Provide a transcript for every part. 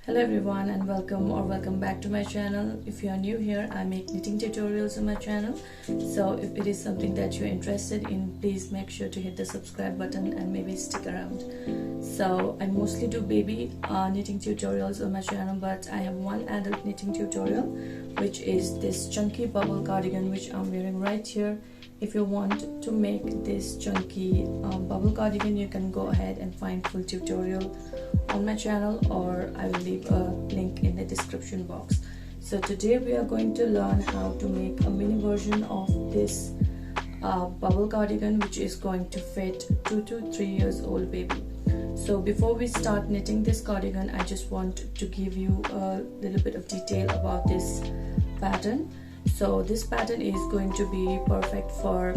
Hello everyone and welcome back to my channel. If you are new here, I make knitting tutorials on my channel. So if it is something that you're interested in, please make sure to hit the subscribe button and maybe stick around. So I mostly do baby knitting tutorials on my channel, but I have one adult knitting tutorial, which is this chunky bubble cardigan which I'm wearing right here. If you want to make this chunky bubble cardigan, you can go ahead and find full tutorial on my channel, or I will leave a link in the description box. So today we are going to learn how to make a mini version of this bubble cardigan, which is going to fit 2 to 3 years old baby. So before we start knitting this cardigan, I just want to give you a little bit of detail about this pattern. So this pattern is going to be perfect for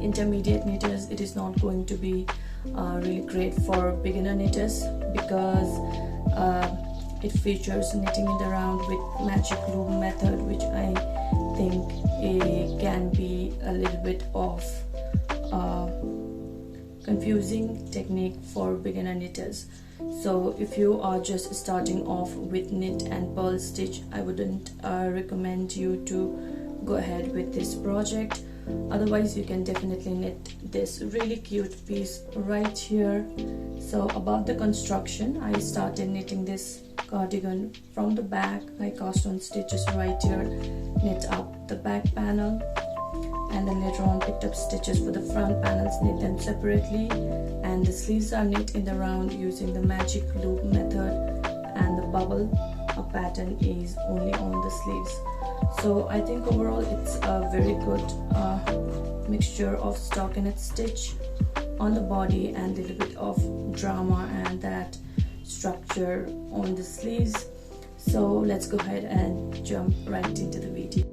intermediate knitters. It is not going to be really great for beginner knitters because it features knitting it around with magic loop method, which I think it can be a little bit of confusing technique for beginner knitters. So if you are just starting off with knit and purl stitch, I wouldn't recommend you to go ahead with this project. Otherwise, you can definitely knit this really cute piece right here. So about the construction, I started knitting this cardigan from the back. I cast on stitches right here, knit up the back panel, and then later on picked up stitches for the front panels, knit them separately, and the sleeves are knit in the round using the magic loop method, and the bubble pattern is only on the sleeves. So I think overall it's a very good mixture of stockinette stitch on the body and a little bit of drama and that structure on the sleeves. So let's go ahead and jump right into the video.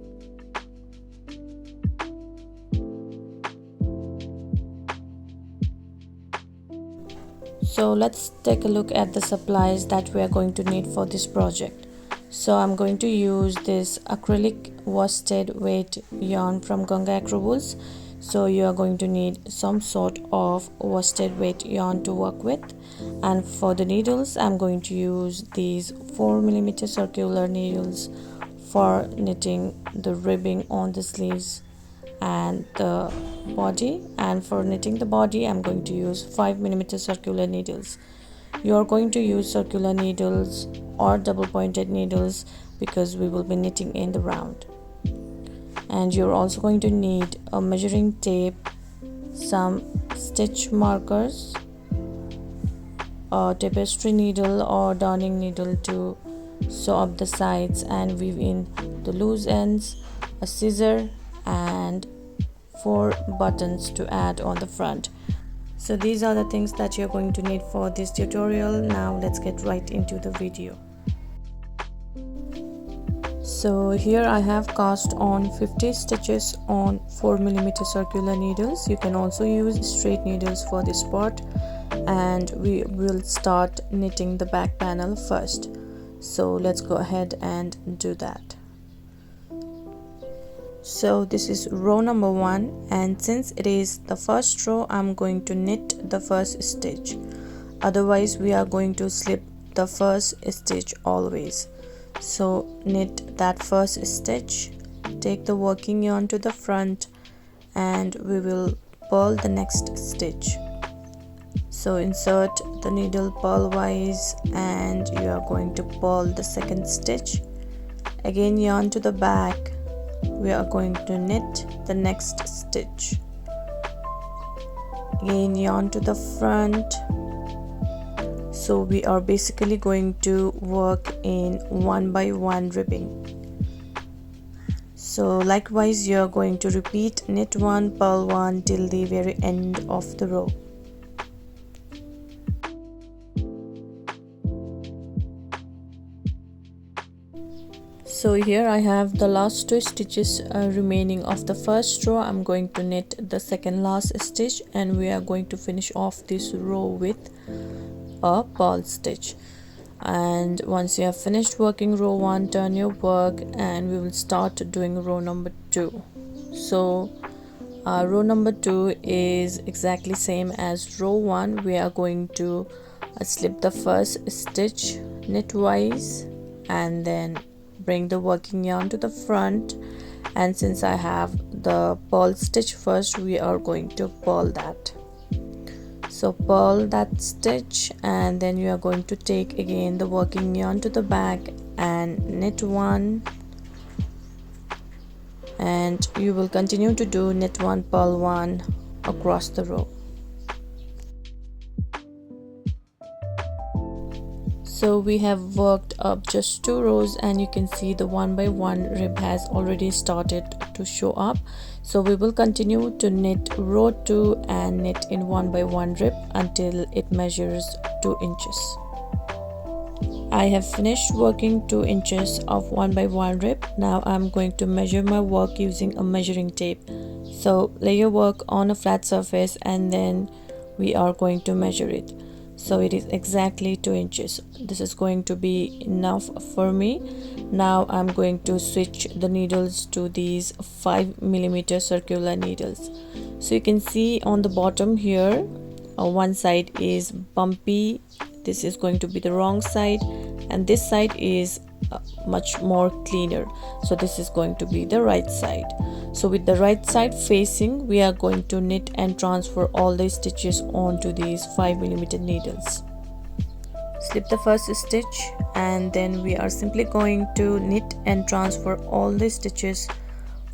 So let's take a look at the supplies that we are going to need for this project. So I'm going to use this acrylic worsted weight yarn from Ganga Acro Wools. So you are going to need some sort of worsted weight yarn to work with. And for the needles, I'm going to use these 4mm circular needles for knitting the ribbing on the sleeves and the body. And for knitting the body, I'm going to use 5mm circular needles. You're going to use circular needles or double pointed needles because we will be knitting in the round. And you're also going to need a measuring tape, some stitch markers, a tapestry needle or darning needle to sew up the sides and weave in the loose ends, a scissor, and 4 buttons to add on the front. So these are the things that you're going to need for this tutorial. Now let's get right into the video. So here I have cast on 50 stitches on 4mm circular needles. You can also use straight needles for this part, and we will start knitting the back panel first. So let's go ahead and do that. So this is row number 1, and since it is the first row, I'm going to knit the first stitch. Otherwise we are going to slip the first stitch always. So knit that first stitch, take the working yarn to the front, and we will purl the next stitch. So insert the needle purlwise and you are going to purl the second stitch. Again yarn to the back, we are going to knit the next stitch. Again yarn to the front. So we are basically going to work in 1 by 1 ribbing. So likewise you are going to repeat knit 1, purl 1 till the very end of the row. So here I have the last 2 stitches remaining of the first row. I'm going to knit the second last stitch and we are going to finish off this row with a purl stitch. And once you have finished working row 1, turn your work and we will start doing row number 2. So row number 2 is exactly same as row 1. We are going to slip the first stitch knitwise and then bring the working yarn to the front. And since I have the purl stitch first, we are going to purl that. So purl that stitch, and then you are going to take again the working yarn to the back and knit one, and you will continue to do knit one, purl one across the row. So we have worked up just 2 rows, and you can see the 1 by 1 rib has already started to show up. So we will continue to knit row 2 and knit in 1 by 1 rib until it measures 2 inches. I have finished working 2 inches of 1 by 1 rib. Now I'm going to measure my work using a measuring tape. So lay your work on a flat surface and then we are going to measure it. So it is exactly 2 inches. This is going to be enough for me. Now I'm going to switch the needles to these 5mm circular needles. So you can see on the bottom here, one side is bumpy. This is going to be the wrong side, and this side is much more cleaner. So this is going to be the right side. So with the right side facing, we are going to knit and transfer all the stitches onto these 5mm needles. Slip the first stitch, and then we are simply going to knit and transfer all the stitches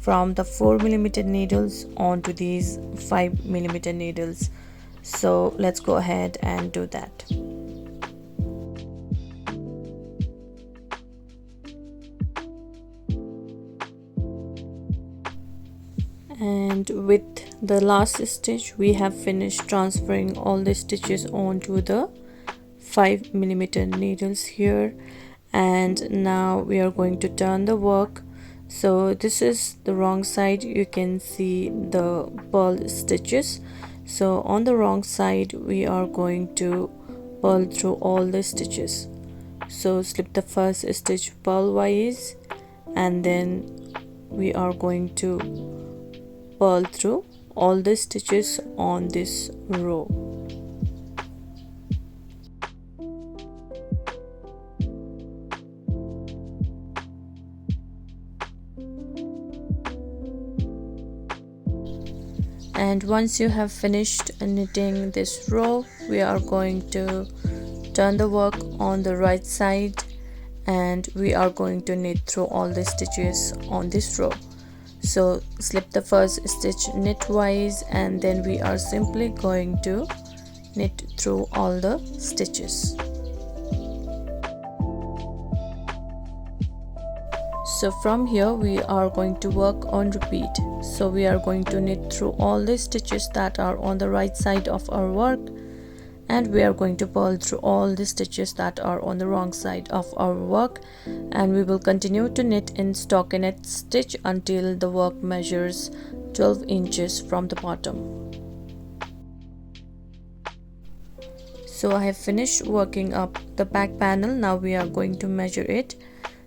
from the 4mm needles onto these 5mm needles. So let's go ahead and do that. And with the last stitch, we have finished transferring all the stitches onto the 5mm needles here. And now we are going to turn the work. So this is the wrong side. You can see the purl stitches. So on the wrong side, we are going to purl through all the stitches. So slip the first stitch purlwise, and then we are going to purl through all the stitches on this row. And once you have finished knitting this row, we are going to turn the work on the right side, and we are going to knit through all the stitches on this row. So slip the first stitch knitwise, and then we are simply going to knit through all the stitches. So from here we are going to work on repeat. So we are going to knit through all the stitches that are on the right side of our work, and we are going to purl through all the stitches that are on the wrong side of our work, and we will continue to knit in stockinette stitch until the work measures 12 inches from the bottom. So I have finished working up the back panel. Now we are going to measure it.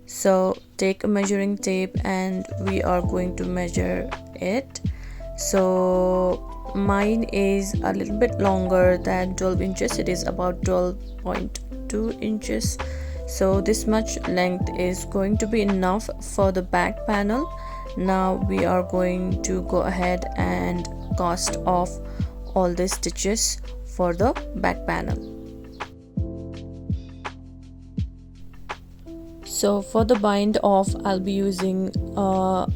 So take a measuring tape and we are going to measure it. So mine is a little bit longer than 12 inches. It is about 12.2 inches. So this much length is going to be enough for the back panel. Now we are going to go ahead and cast off all the stitches for the back panel. So for the bind off, I'll be using a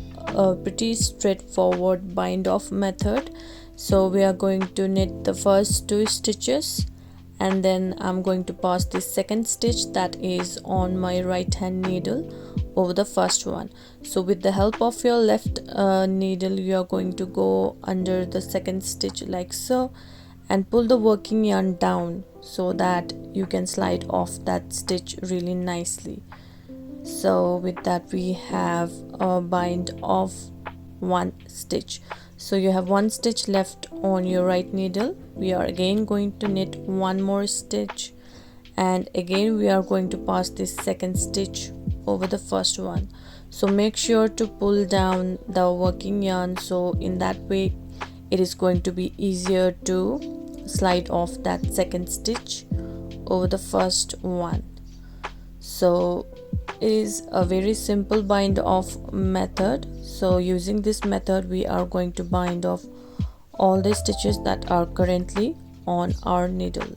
pretty straightforward bind off method. So we are going to knit the first 2 stitches, and then I'm going to pass the second stitch that is on my right hand needle over the first one. So with the help of your left needle, you are going to go under the second stitch like so, and pull the working yarn down so that you can slide off that stitch really nicely. So with that we have a bind of 1 stitch. So you have 1 stitch left on your right needle. We are again going to knit 1 more stitch, and again we are going to pass this second stitch over the first one. So make sure to pull down the working yarn, so in that way it is going to be easier to slide off that second stitch over the first one. So it is a very simple bind off method. So using this method we are going to bind off all the stitches that are currently on our needle.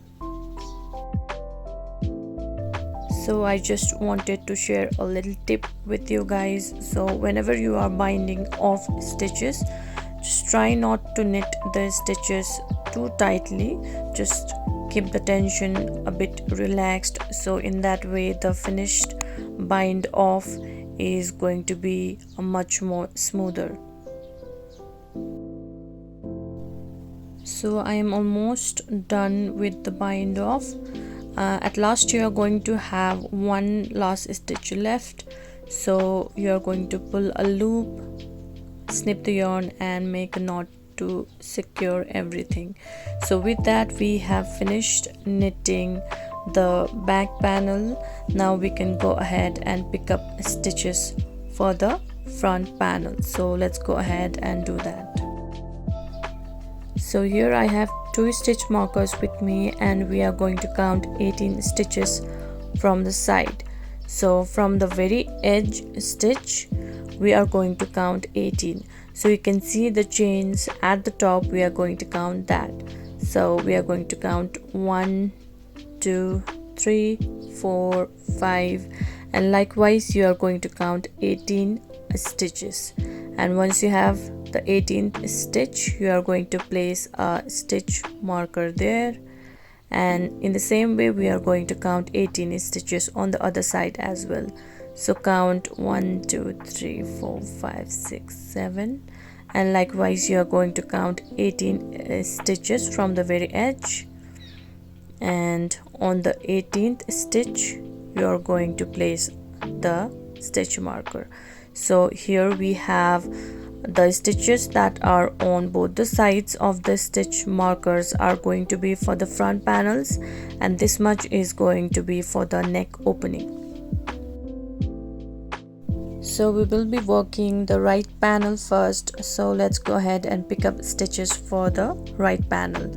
So I just wanted to share a little tip with you guys. So whenever you are binding off stitches, just try not to knit the stitches too tightly. Just keep the tension a bit relaxed, so in that way the finished bind off is going to be much more smoother. So I am almost done with the bind off. At last you are going to have one last stitch left, so you are going to pull a loop, snip the yarn and make a knot to secure everything. So with that we have finished knitting the back panel. Now we can go ahead and pick up stitches for the front panel. So let's go ahead and do that. So here I have 2 stitch markers with me and we are going to count 18 stitches from the side. So from the very edge stitch we are going to count 18. So you can see the chains at the top, we are going to count that. So we are going to count 1, 2, 3, 4, 5, and likewise you are going to count 18 stitches. And once you have the 18th stitch, you are going to place a stitch marker there, and in the same way we are going to count 18 stitches on the other side as well. So count 1, 2, 3, 4, 5, 6, 7, and likewise you are going to count 18 stitches from the very edge, and on the 18th stitch you are going to place the stitch marker. So here we have the stitches that are on both the sides of the stitch markers are going to be for the front panels, and this much is going to be for the neck opening. So we will be working the right panel first, so let's go ahead and pick up stitches for the right panel.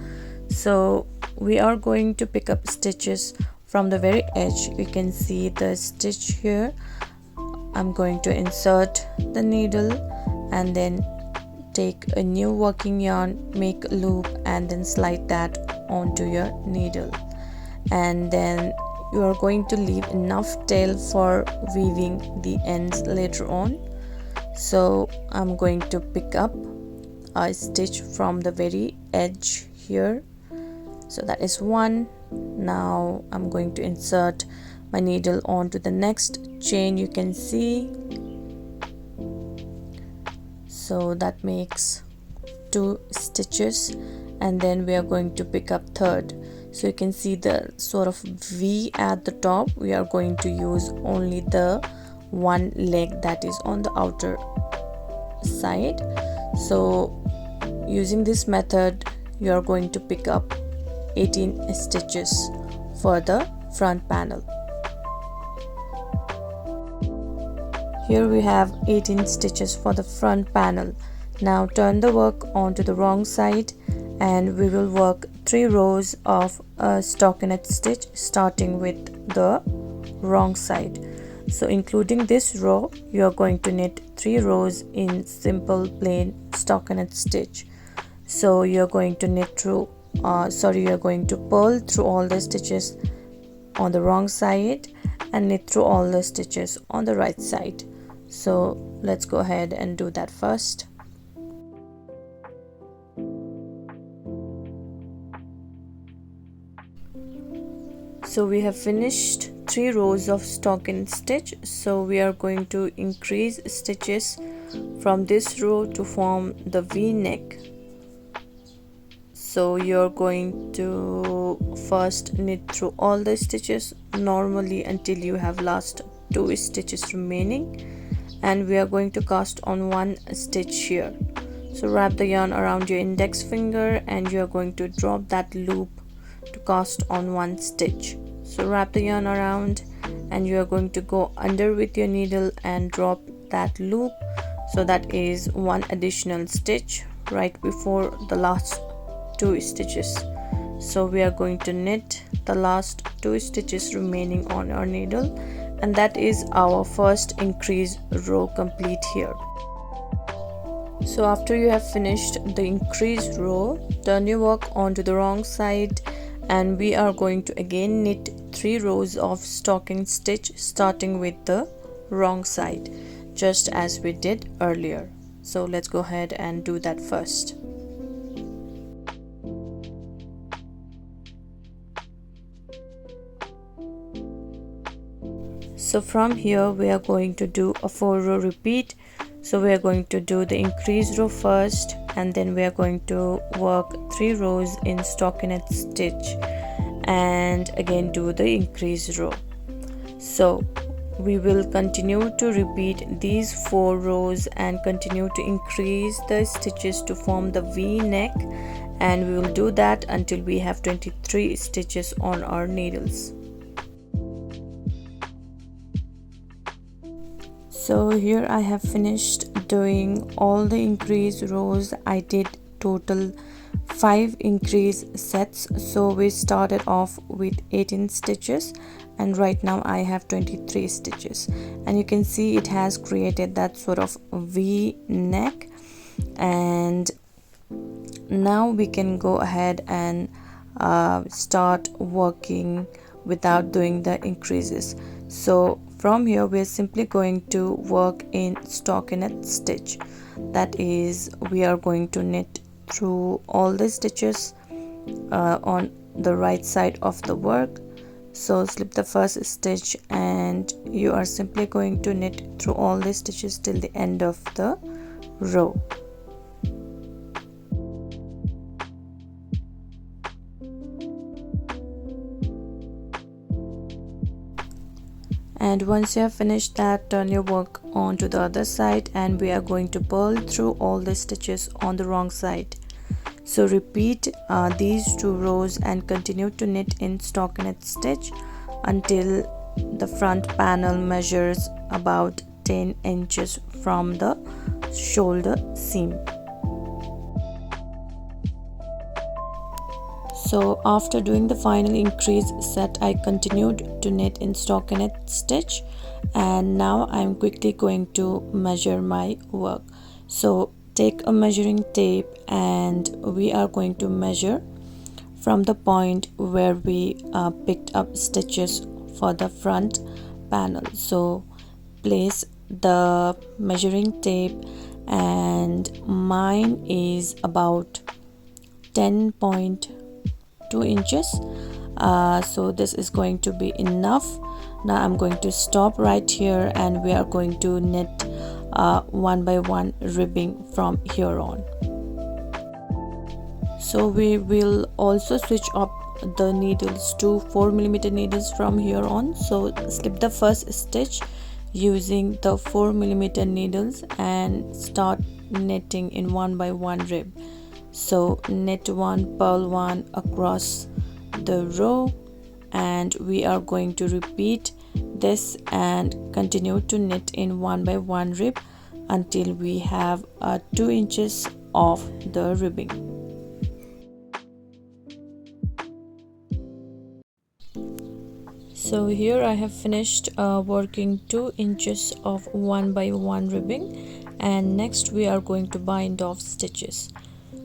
So we are going to pick up stitches from the very edge. You can see the stitch here. I'm going to insert the needle and then take a new working yarn, make a loop and then slide that onto your needle, and then you are going to leave enough tail for weaving the ends later on. So I'm going to pick up a stitch from the very edge here. So that is one. Now I'm going to insert my needle onto the next chain, you can see. So that makes 2 stitches, and then we are going to pick up third. So you can see the sort of V at the top. We are going to use only the one leg that is on the outer side. So using this method you are going to pick up 18 stitches for the front panel. Here we have 18 stitches for the front panel. Now turn the work onto the wrong side and we will work 3 rows of a stockinette stitch starting with the wrong side. So including this row you are going to knit 3 rows in simple plain stockinette stitch. So you are going to knit through you are going to purl through all the stitches on the wrong side and knit through all the stitches on the right side. So let's go ahead and do that first. So we have finished 3 rows of stockinette stitch. So we are going to increase stitches from this row to form the V neck. So you're going to first knit through all the stitches normally until you have last 2 stitches remaining, and we are going to cast on 1 stitch here. So wrap the yarn around your index finger and you are going to drop that loop to cast on 1 stitch. So wrap the yarn around and you are going to go under with your needle and drop that loop. So that is 1 additional stitch right before the last 2 stitches. So we are going to knit the last 2 stitches remaining on our needle And that is our first increase row complete here. So after you have finished the increased row, turn your work onto the wrong side, and we are going to again knit 3 rows of stocking stitch starting with the wrong side, just as we did earlier. So let's go ahead and do that first. So from here we are going to do a 4-row repeat. So we are going to do the increased row first, and then we are going to work 3 rows in stockinette stitch and again do the increased row. So we will continue to repeat these 4 rows and continue to increase the stitches to form the V neck, and we will do that until we have 23 stitches on our needles. So here I have finished doing all the increased rows. I did total 5 increase sets. So we started off with 18 stitches, and right now I have 23 stitches, and you can see it has created that sort of V neck. And now we can go ahead and start working without doing the increases. So from here we are simply going to work in stockinette stitch. That is, we are going to knit through all the stitches on the right side of the work. So slip the first stitch, and you are simply going to knit through all the stitches till the end of the row. And once you have finished that, turn your work on to the other side, and we are going to purl through all the stitches on the wrong side. So repeat these 2 rows and continue to knit in stockinette stitch until the front panel measures about 10 inches from the shoulder seam. So after doing the final increase set, I continued to knit in stockinette stitch, and now I'm quickly going to measure my work. So take a measuring tape, and we are going to measure from the point where we picked up stitches for the front panel. So place the measuring tape, and mine is about 10.2 inches. So this is going to be enough. Now I'm going to stop right here, and we are going to knit 1 by 1 ribbing from here on. So we will also switch up the needles to 4mm needles from here on. So slip the first stitch using the 4mm needles and start knitting in 1 by 1 rib. So knit 1, purl 1 across the row, and we are going to repeat this and continue to knit in 1 by 1 rib until we have 2 inches of the ribbing. So here I have finished working 2 inches of 1 by 1 ribbing, and next we are going to bind off stitches.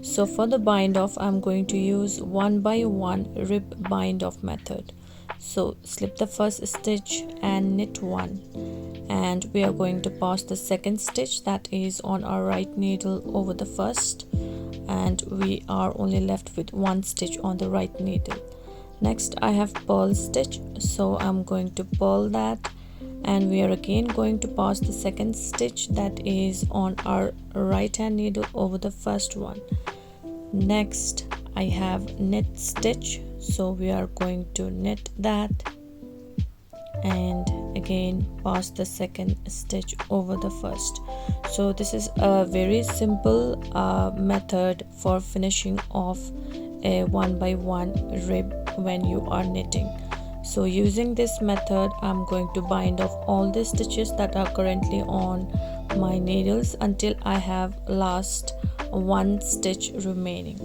So for the bind off, I'm going to use 1 by 1 rib bind off method. So slip the first stitch and knit 1, and we are going to pass the second stitch that is on our right needle over the first, and we are only left with 1 stitch on the right needle. Next I have purl stitch, so I'm going to purl that, and we are again going to pass the second stitch that is on our right hand needle over the first one. Next I have knit stitch, so we are going to knit that and again pass the second stitch over the first. So this is a very simple method for finishing off a 1 by 1 rib when you are knitting. So using this method, I'm going to bind off all the stitches that are currently on my needles until I have last 1 stitch remaining.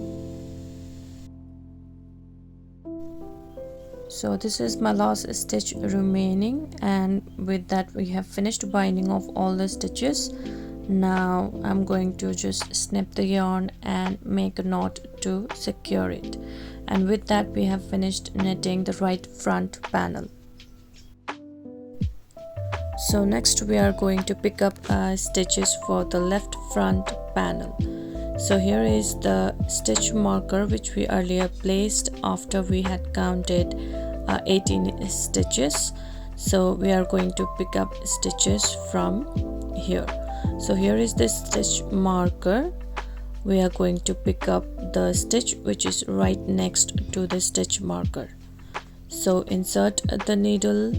So this is my last stitch remaining, and with that we have finished binding of all the stitches. Now I'm going to just snip the yarn and make a knot to secure it, and with that we have finished knitting the right front panel. So next we are going to pick up stitches for the left front panel. So here is the stitch marker which we earlier placed after we had counted 18 stitches. So we are going to pick up stitches from here. So here is the stitch marker. We are going to pick up the stitch which is right next to the stitch marker. So insert the needle.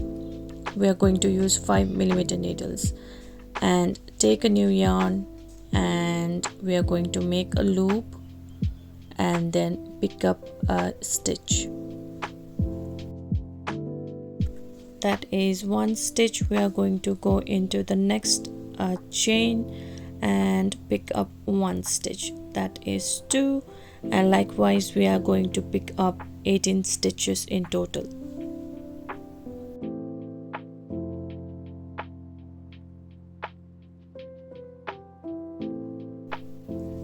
We are going to use 5mm needles and take a new yarn, and we are going to make a loop and then pick up a stitch. That is one stitch. We are going to go into the next chain and pick up one stitch. That is 2, and likewise we are going to pick up 18 stitches in total.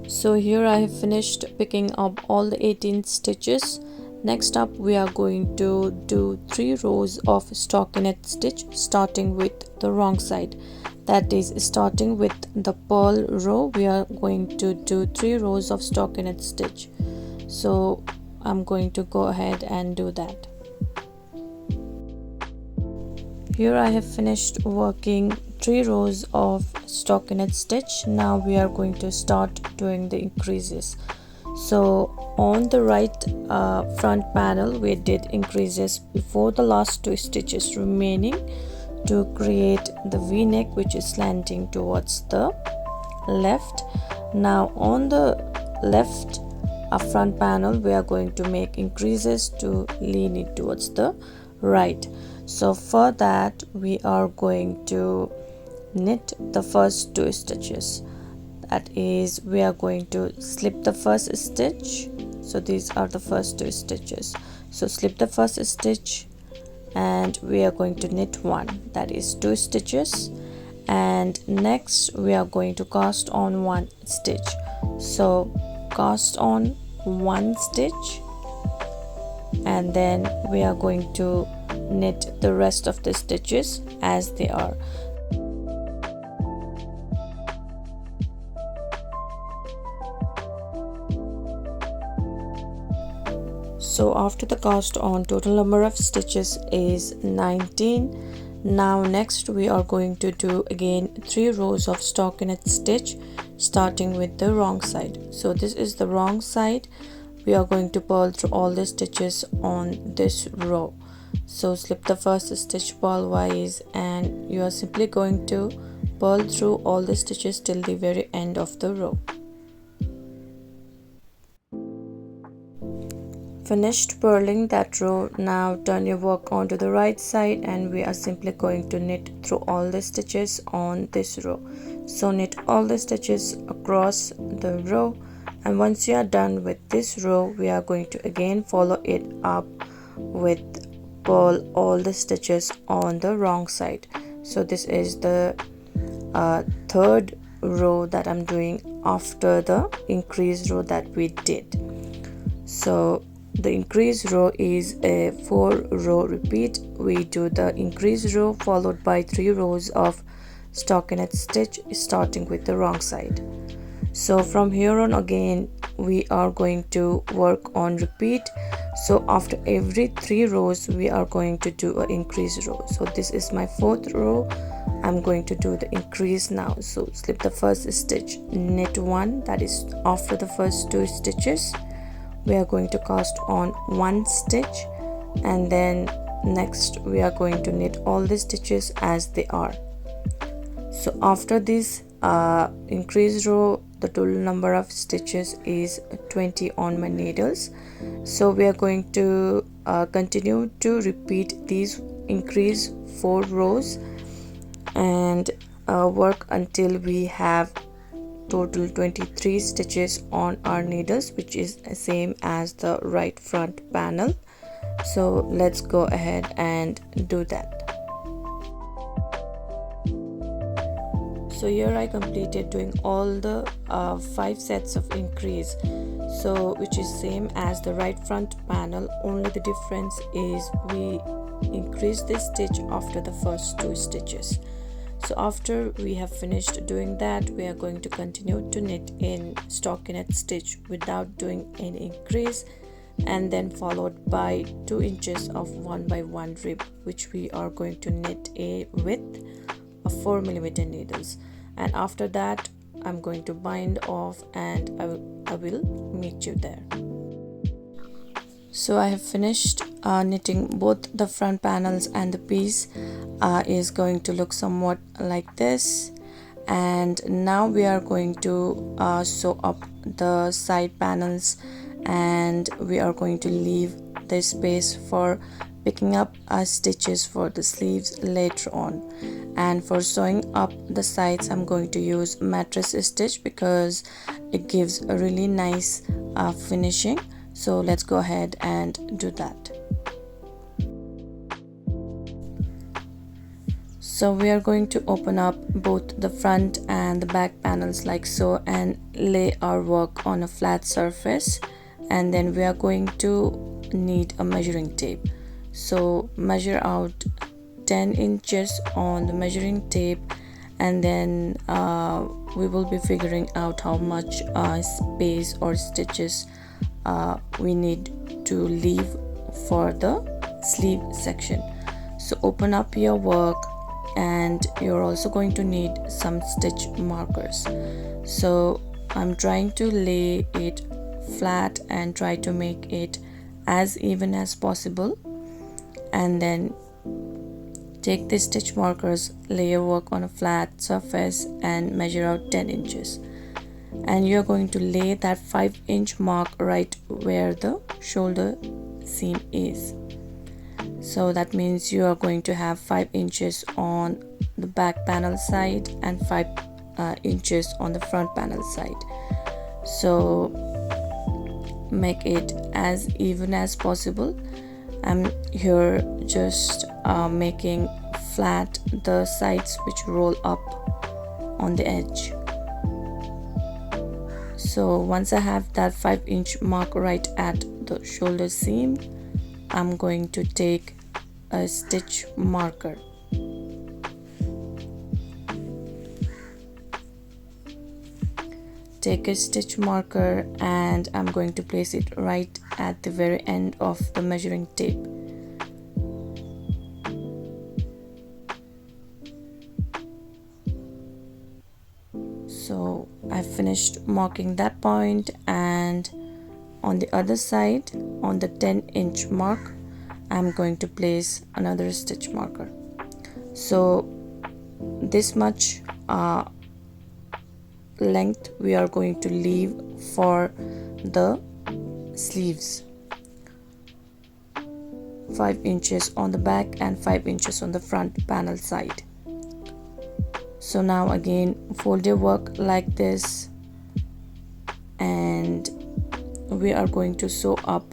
So here I have finished picking up all the 18 stitches. Next up we are going to do 3 rows of stockinette stitch, starting with the wrong side. That is, starting with the purl row, we are going to do 3 rows of stockinette stitch. So I'm going to go ahead and do that. Here I have finished working 3 rows of stockinette stitch. Now we are going to start doing the increases. So on the right front panel we did increases before the last 2 stitches remaining to create the v-neck which is slanting towards the left. Now on the left front panel we are going to make increases to lean it towards the right. So for that we are going to knit the first 2 stitches. That is, we are going to slip the first stitch. So these are the first 2 stitches. So slip the first stitch and we are going to knit 1, that is 2 stitches, and next we are going to cast on 1 stitch. So cast on 1 stitch, and then we are going to knit the rest of the stitches as they are. So after the cast on, total number of stitches is 19. Now next we are going to do again 3 rows of stockinette stitch, starting with the wrong side. So this is the wrong side. We are going to purl through all the stitches on this row. So slip the first stitch purlwise, and you are simply going to purl through all the stitches till the very end of the row. Finished purling that row. Now turn your work onto the right side, and we are simply going to knit through all the stitches on this row. So knit all the stitches across the row, and once you are done with this row we are going to again follow it up with purl all the stitches on the wrong side. So this is the 3rd row that I'm doing after the increase row that we did. So the increase row is a 4-row repeat. We do the increase row followed by 3 rows of stockinette stitch, starting with the wrong side. So from here on again we are going to work on repeat. So after every 3 rows we are going to do an increase row. So this is my 4th row. I'm going to do the increase now. So slip the first stitch, knit 1, that is after the first 2 stitches. We are going to cast on 1 stitch, and then next we are going to knit all the stitches as they are. So after this increase row, the total number of stitches is 20 on my needles. So we are going to continue to repeat these increase 4 rows and work until we have total 23 stitches on our needles, which is the same as the right front panel. So let's go ahead and do that. So here I completed doing all the 5 sets of increase, so which is same as the right front panel, only the difference is we increase this stitch after the first 2 stitches. So after we have finished doing that, we are going to continue to knit in stockinette stitch without doing any increase, and then followed by 2 inches of 1 by 1 rib, which we are going to knit a width of 4mm needles. And after that I'm going to bind off, and I will meet you there. So I have finished knitting both the front panels, and the piece is going to look somewhat like this. And now we are going to sew up the side panels, and we are going to leave the space for picking up stitches for the sleeves later on. And for sewing up the sides, I'm going to use mattress stitch because it gives a really nice finishing. So let's go ahead and do that. So we are going to open up both the front and the back panels like so, and lay our work on a flat surface, and then we are going to need a measuring tape. So measure out 10 inches on the measuring tape, and then we will be figuring out how much space or stitches we need to leave for the sleeve section. So open up your work, and you're also going to need some stitch markers. So I'm trying to lay it flat and try to make it as even as possible, and then take the stitch markers, lay your work on a flat surface and measure out 10 inches. And you're going to lay that 5-inch mark right where the shoulder seam is. So that means you are going to have 5 inches on the back panel side and 5 inches on the front panel side. So make it as even as possible. I'm here just making flat the sides which roll up on the edge. So once I have that 5-inch mark right at the shoulder seam, I'm going to take a stitch marker. Take a stitch marker, and I'm going to place it right at the very end of the measuring tape. So I finished marking that point, and on the other side, on the 10-inch mark, I'm going to place another stitch marker. So this much length we are going to leave for the sleeves. 5 inches on the back and 5 inches on the front panel side. So now again fold your work like this, and we are going to sew up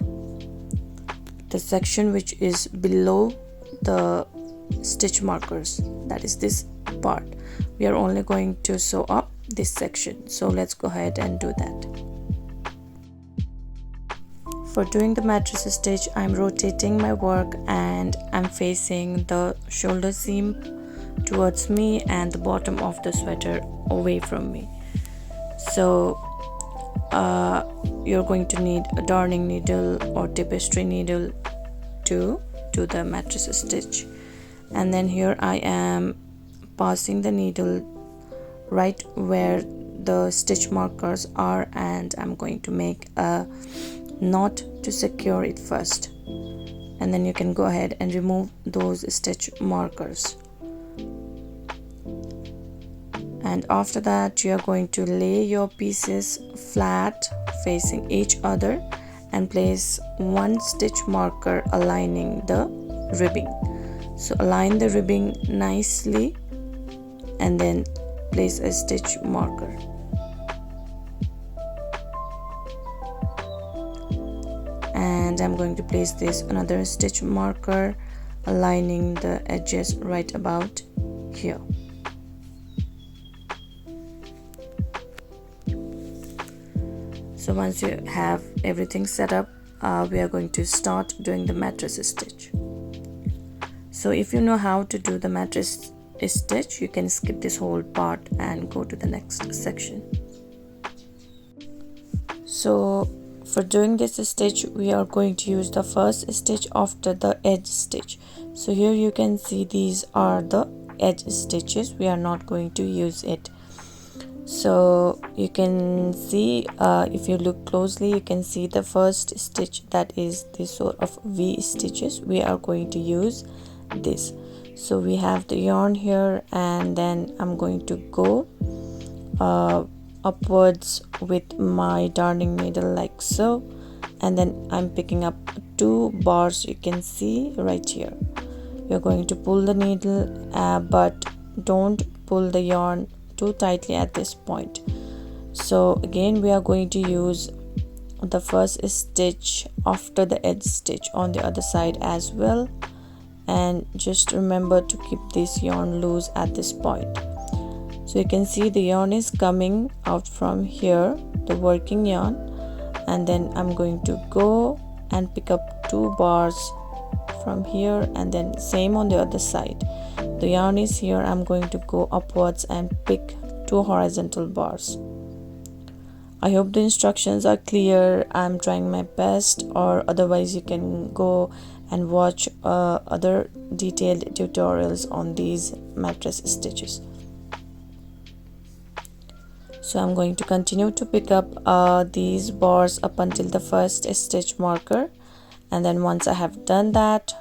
the section which is below the stitch markers, that is this part. We are only going to sew up this section, so let's go ahead and do that. For doing the mattress stitch, I'm rotating my work and I'm facing the shoulder seam towards me and the bottom of the sweater away from me. So you're going to need a darning needle or tapestry needle to do the mattress stitch. And then here I am passing the needle right where the stitch markers are, and I'm going to make a knot to secure it first, and then you can go ahead and remove those stitch markers. And after that, you are going to lay your pieces flat facing each other and place one stitch marker aligning the ribbing. So align the ribbing nicely and then place a stitch marker. and I'm going to place this another stitch marker aligning the edges right about here. So once you have everything set up, we are going to start doing the mattress stitch. So if you know how to do the mattress stitch, you can skip this whole part and go to the next section. So for doing this stitch, we are going to use the first stitch after the edge stitch. So here you can see these are the edge stitches. We are not going to use it. So you can see, if you look closely, you can see the first stitch, that is this sort of V stitches. We are going to use this. So we have the yarn here, and then I'm going to go upwards with my darning needle like so, and then I'm picking up 2 bars. You can see right here. You're going to pull the needle, but don't pull the yarn too tightly at this point. So again, we are going to use the first stitch after the edge stitch on the other side as well, and just remember to keep this yarn loose at this point. So you can see the yarn is coming out from here, the working yarn, and then I'm going to go and pick up 2 bars from here, and then same on the other side. The yarn is here, I'm going to go upwards and pick 2 horizontal bars. I hope the instructions are clear. I'm trying my best, or otherwise you can go and watch other detailed tutorials on these mattress stitches. So I'm going to continue to pick up these bars up until the first stitch marker, and then once I have done that,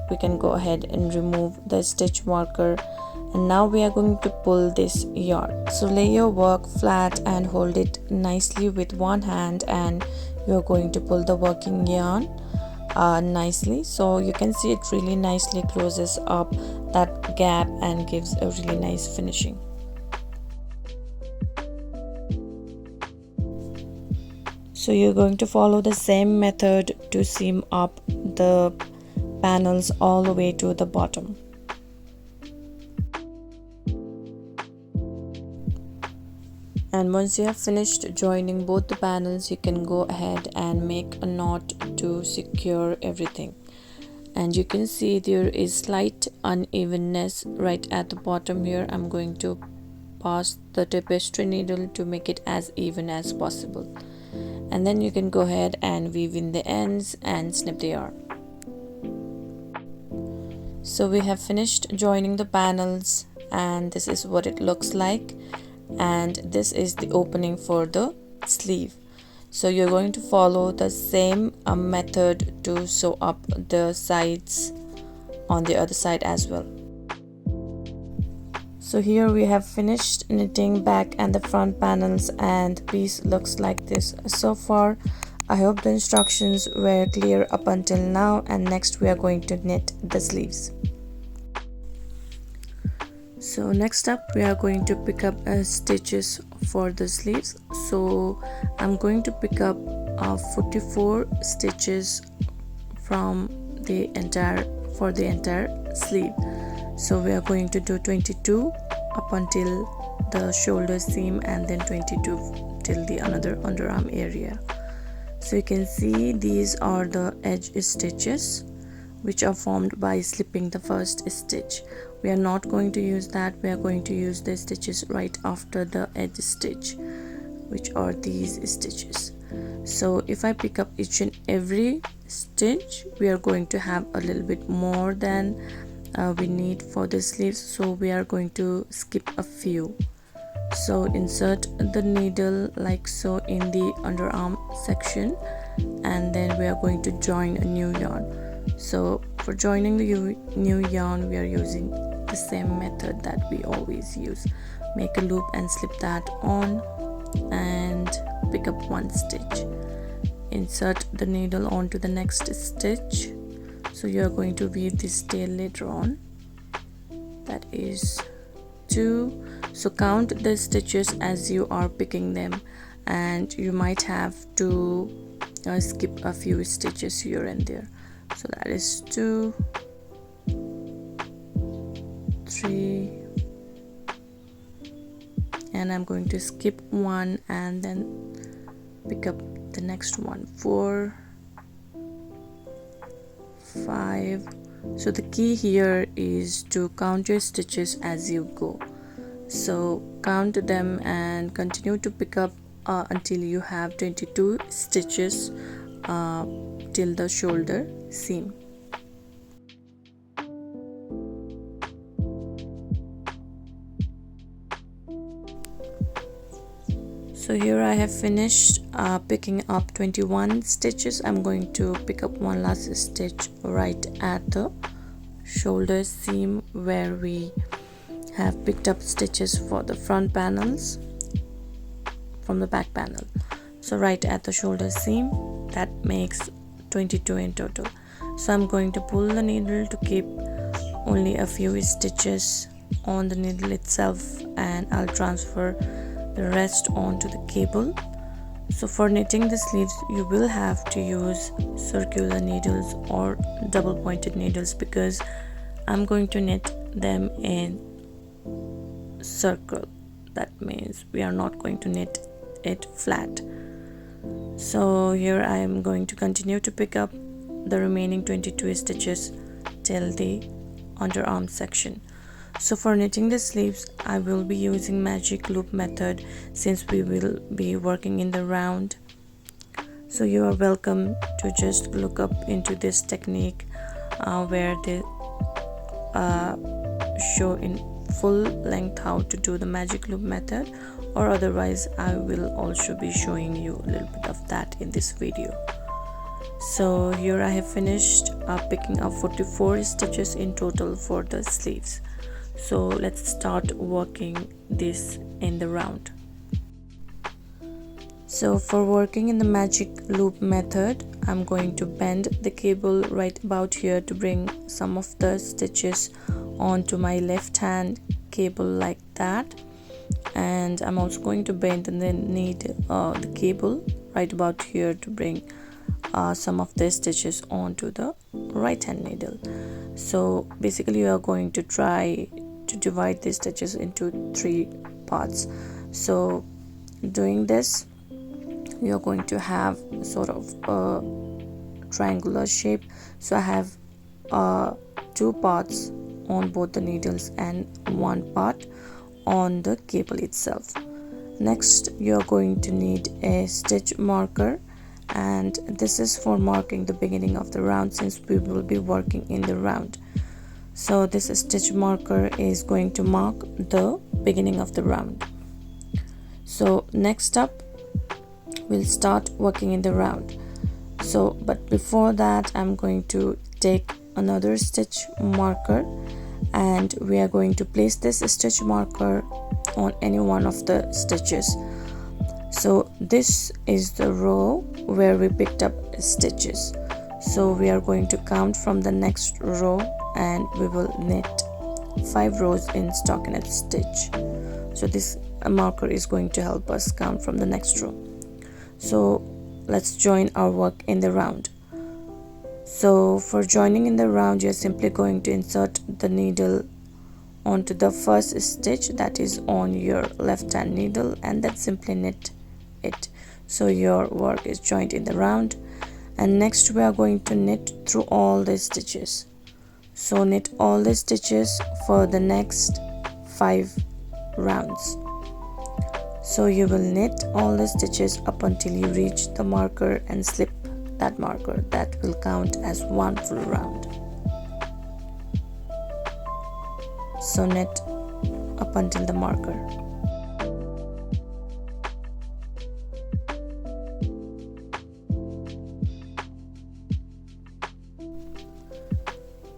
we can go ahead and remove the stitch marker. And now we are going to pull this yarn. So lay your work flat and hold it nicely with one hand, and you're going to pull the working yarn nicely. So you can see it really nicely closes up that gap and gives a really nice finishing. So you're going to follow the same method to seam up the panels all the way to the bottom. And once you have finished joining both the panels, you can go ahead and make a knot to secure everything. And you can see there is slight unevenness right at the bottom here. I'm going to pass the tapestry needle to make it as even as possible. And then you can go ahead and weave in the ends and snip the yarn. So we have finished joining the panels, and this is what it looks like, and this is the opening for the sleeve. So you're going to follow the same method to sew up the sides on the other side as well. So here we have finished knitting back and the front panels, and the piece looks like this so far. I hope the instructions were clear up until now, and next we are going to knit the sleeves. So next up we are going to pick up stitches for the sleeves. So I'm going to pick up 44 stitches from the entire sleeve. So we are going to do 22 up until the shoulder seam, and then 22 till the another underarm area. So you can see these are the edge stitches which are formed by slipping the first stitch. We are not going to use that. We are going to use the stitches right after the edge stitch, which are these stitches. So if I pick up each and every stitch, we are going to have a little bit more than we need for the sleeves, so we are going to skip a few. So insert the needle like so in the underarm section, and then we are going to join a new yarn. So for joining the new yarn, we are using the same method that we always use. Make a loop and slip that on, and pick up one stitch. Insert the needle onto the next stitch. So you are going to weave this tail later on. That is 2. So count the stitches as you are picking them, and you might have to skip a few stitches here and there. So that is 2, 3, and I'm going to skip 1 and then pick up the next one, 4, 5. So the key here is to count your stitches as you go. So count them and continue to pick up until you have 22 stitches till the shoulder seam. So here I have finished picking up 21 stitches. I'm going to pick up one last stitch right at the shoulder seam where we have picked up stitches for the front panels from the back panel. So right at the shoulder seam, that makes 22 in total. So I'm going to pull the needle to keep only a few stitches on the needle itself, and I'll transfer the rest onto the cable. So for knitting the sleeves, you will have to use circular needles or double pointed needles because I'm going to knit them in circle. That means we are not going to knit it flat. So here I am going to continue to pick up the remaining 22 stitches till the underarm section. So for knitting the sleeves, I will be using magic loop method since we will be working in the round. So you are welcome to just look up into this technique where they show in full length how to do the magic loop method, or otherwise I will also be showing you a little bit of that in this video. So here I have finished picking up 44 stitches in total for the sleeves. So let's start working this in the round. So for working in the magic loop method, I'm going to bend the cable right about here to bring some of the stitches onto my left hand cable like that, and I'm also going to bend and then the cable right about here to bring some of the stitches onto the right hand needle. So basically you are going to try to divide these stitches into 3 parts. So doing this, you're going to have sort of a triangular shape. So I have 2 parts on both the needles and 1 part on the cable itself. Next, you're going to need a stitch marker, and this is for marking the beginning of the round since we will be working in the round. So this stitch marker is going to mark the beginning of the round. So next up, we'll start working in the round. So but before that, I'm going to take another stitch marker, and we are going to place this stitch marker on any one of the stitches. So this is the row where we picked up stitches. So we are going to count from the next row, and we will knit 5 rows in stockinette stitch. So this marker is going to help us count from the next row. So let's join our work in the round. So for joining in the round, you're simply going to insert the needle onto the first stitch that is on your left hand needle, and then simply knit it. So your work is joined in the round. And next we are going to knit through all the stitches. So knit all the stitches for the next 5 rounds. So you will knit all the stitches up until you reach the marker and slip that marker. That will count as 1 full round. So knit up until the marker.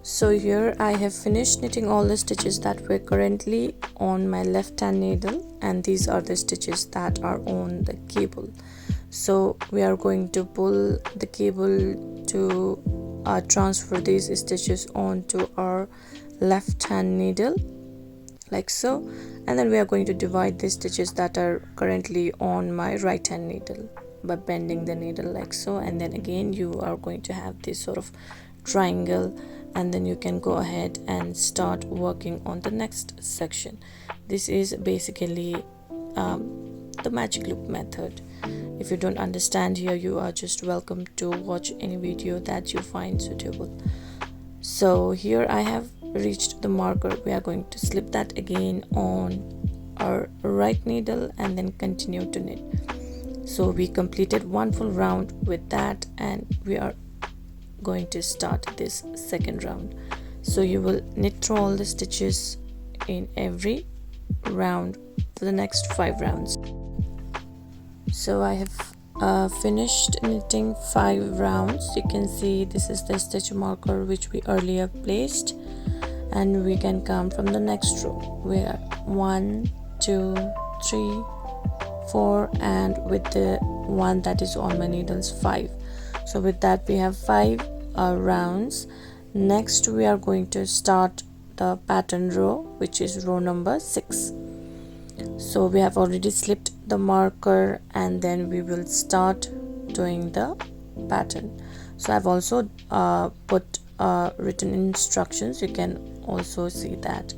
So here I have finished knitting all the stitches that were currently on my left hand needle, and these are the stitches that are on the cable. So we are going to pull the cable to transfer these stitches onto our left hand needle like so, and then we are going to divide the stitches that are currently on my right hand needle. by bending the needle like so, and then again you are going to have this sort of triangle, and then you can go ahead and start working on the next section. This is basically the magic loop method. If you don't understand here, you are just welcome to watch any video that you find suitable. So here I have reached the marker. We are going to slip that again on our right needle and then continue to knit. So we completed one full round with that, and we are going to start this second round. So you will knit through all the stitches in every round for the next 5 rounds. So I have finished knitting 5 rounds. You can see this is the stitch marker which we earlier placed, and we can count from the next row. We are 1 2 3 4, and with the one that is on my needles 5. So with that we have 5 rounds. Next we are going to start the pattern row, which is row number 6. So we have already slipped the marker, and then we will start doing the pattern. So I've also put written instructions, you can also see that.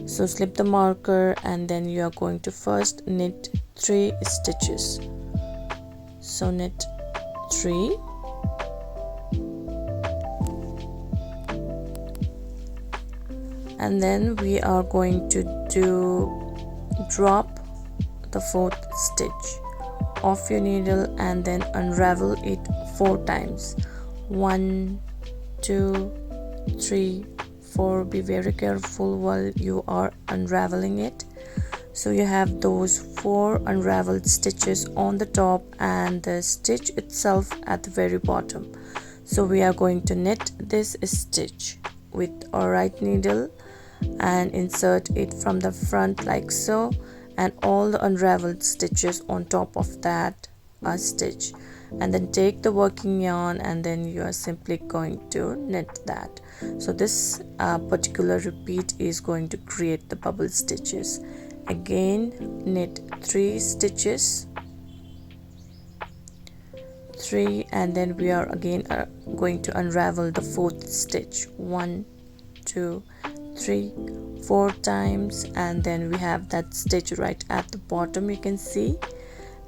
So slip the marker, and then you are going to first knit 3 stitches. So knit 3, and then we are going to drop the 4th stitch off your needle and then unravel it 4 times. 1 2 3 4. Be very careful while you are unraveling it. So you have those 4 unraveled stitches on the top and the stitch itself at the very bottom. So we are going to knit this stitch with our right needle and insert it from the front like so, and all the unraveled stitches on top of that stitch, and then take the working yarn, and then you are simply going to knit that. So this particular repeat is going to create the bubble stitches. Again knit 3 stitches, 3, and then we are again going to unravel the 4th stitch. 1 2 3 4 times, and then we have that stitch right at the bottom, you can see,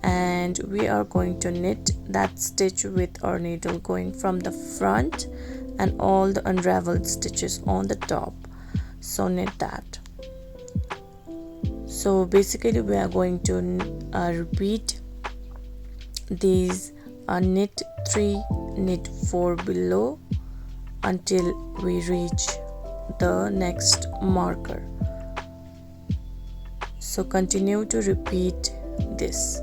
and we are going to knit that stitch with our needle going from the front and all the unraveled stitches on the top. So knit that. So basically we are going to repeat these knit 3, knit 4 below until we reach the next marker. So continue to repeat this.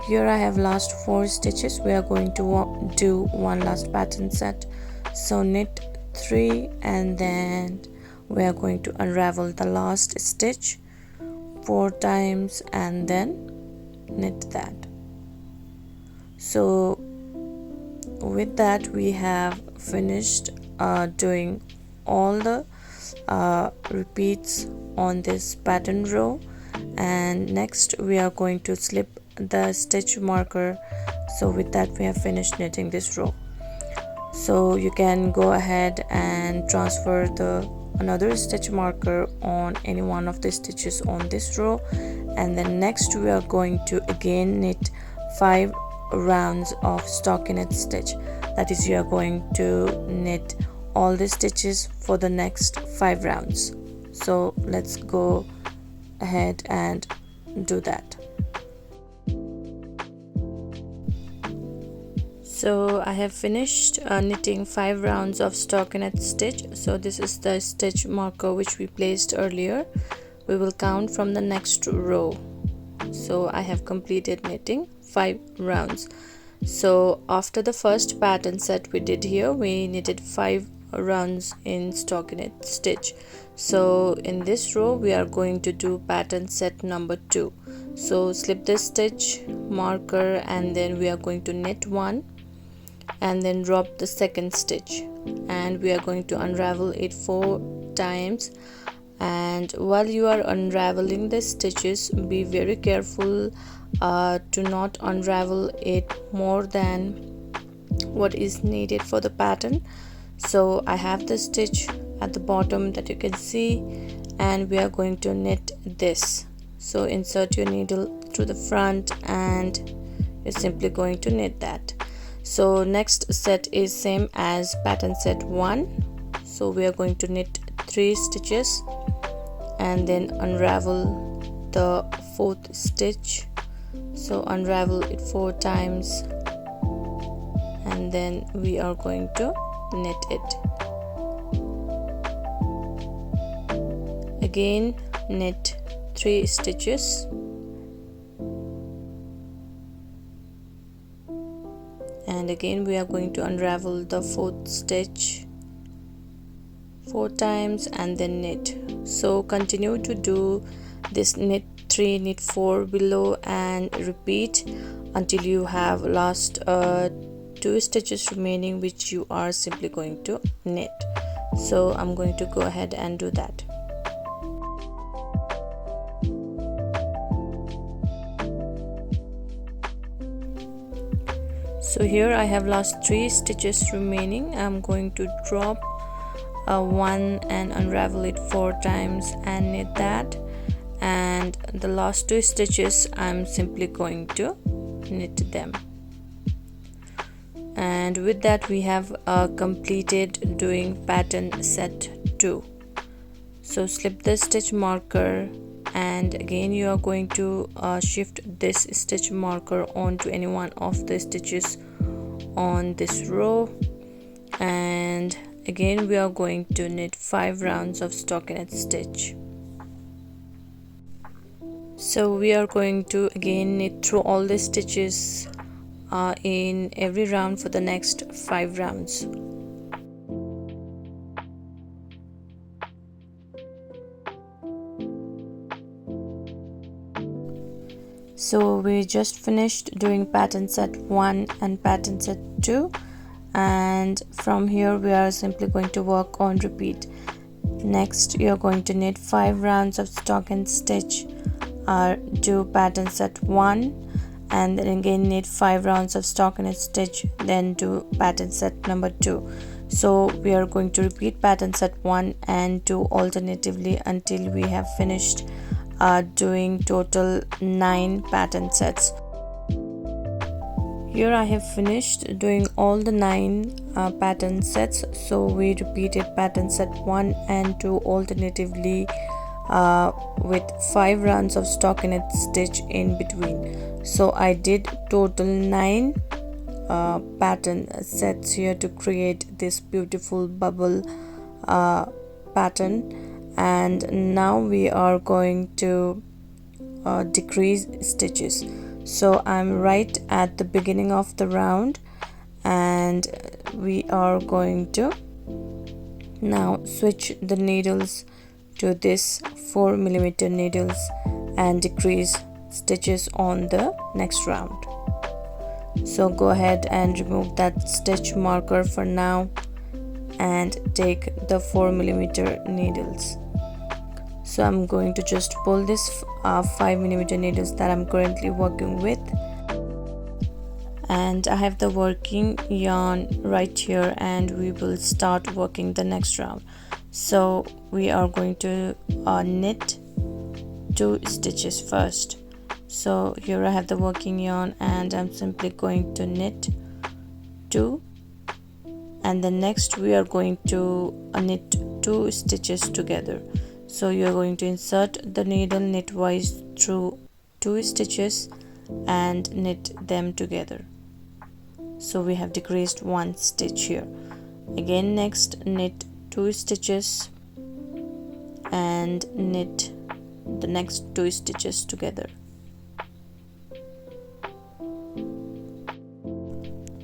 Here I have last 4 stitches. We are going to do one last pattern set. So knit 3, and then we are going to unravel the last stitch 4 times and then knit that. So with that we have finished doing all the repeats on this pattern row, and next we are going to slip the stitch marker. So with that we have finished knitting this row. So you can go ahead and transfer another stitch marker on any one of the stitches on this row, and then next we are going to again knit 5 rounds of stockinette stitch. That is, you are going to knit all the stitches for the next 5 rounds. So let's go ahead and do that. So I have finished knitting 5 rounds of stockinette stitch. So this is the stitch marker which we placed earlier. We will count from the next row. So I have completed knitting 5 rounds. So after the first pattern set we did here, we knitted 5 rounds in stockinette stitch. So in this row we are going to do pattern set number 2. So slip the stitch marker, and then we are going to knit 1 and then drop the second stitch, and we are going to unravel it 4 times And while you are unraveling the stitches, be very careful to not unravel it more than what is needed for the pattern. So I have the stitch at the bottom that you can see, and we are going to knit this. So insert your needle through the front and you're simply going to knit that. So next set is same as pattern set 1. So we are going to knit 3 stitches and then unravel the 4th stitch. So unravel it 4 times and then we are going to knit it. Again, knit 3 stitches and again we are going to unravel the 4th stitch 4 times and then knit. So continue to do this knit 3, knit 4 below and repeat until you have last 2 stitches remaining, which you are simply going to knit. So I'm going to go ahead and do that. So here I have last 3 stitches remaining. I'm going to drop 1 and unravel it 4 times and knit that, and the last 2 stitches I'm simply going to knit them. And with that we have completed doing pattern set 2. So slip the stitch marker and again you are going to shift this stitch marker onto any one of the stitches on this row, and again we are going to knit 5 rounds of stockinette stitch. So we are going to again knit through all the stitches in every round for the next 5 rounds. So we just finished doing pattern set 1 and pattern set 2, and from here we are simply going to work on repeat. Next you are going to knit 5 rounds of stockinette stitch, do pattern set 1 and then again knit 5 rounds of stockinette stitch, then do pattern set number 2. So we are going to repeat pattern set 1 and 2 alternatively until we have finished doing total 9 pattern sets. Here I have finished doing all the 9 pattern sets. So we repeated pattern set 1 and 2 alternatively with 5 rounds of stockinette stitch in between. So I did total 9 pattern sets here to create this beautiful bubble pattern, and now we are going to decrease stitches. So I'm right at the beginning of the round and we are going to now switch the needles to this 4mm needles and decrease stitches on the next round. So go ahead and remove that stitch marker for now and take the 4mm needles. So I'm going to just pull this 5mm needles that I'm currently working with, and I have the working yarn right here and we will start working the next round. So we are going to knit 2 stitches first. So here I have the working yarn and I'm simply going to knit 2, and then next we are going to knit 2 stitches together. So you are going to insert the needle knitwise through 2 stitches and knit them together. So we have decreased 1 stitch here. Again, next knit 2 stitches and knit the next 2 stitches together.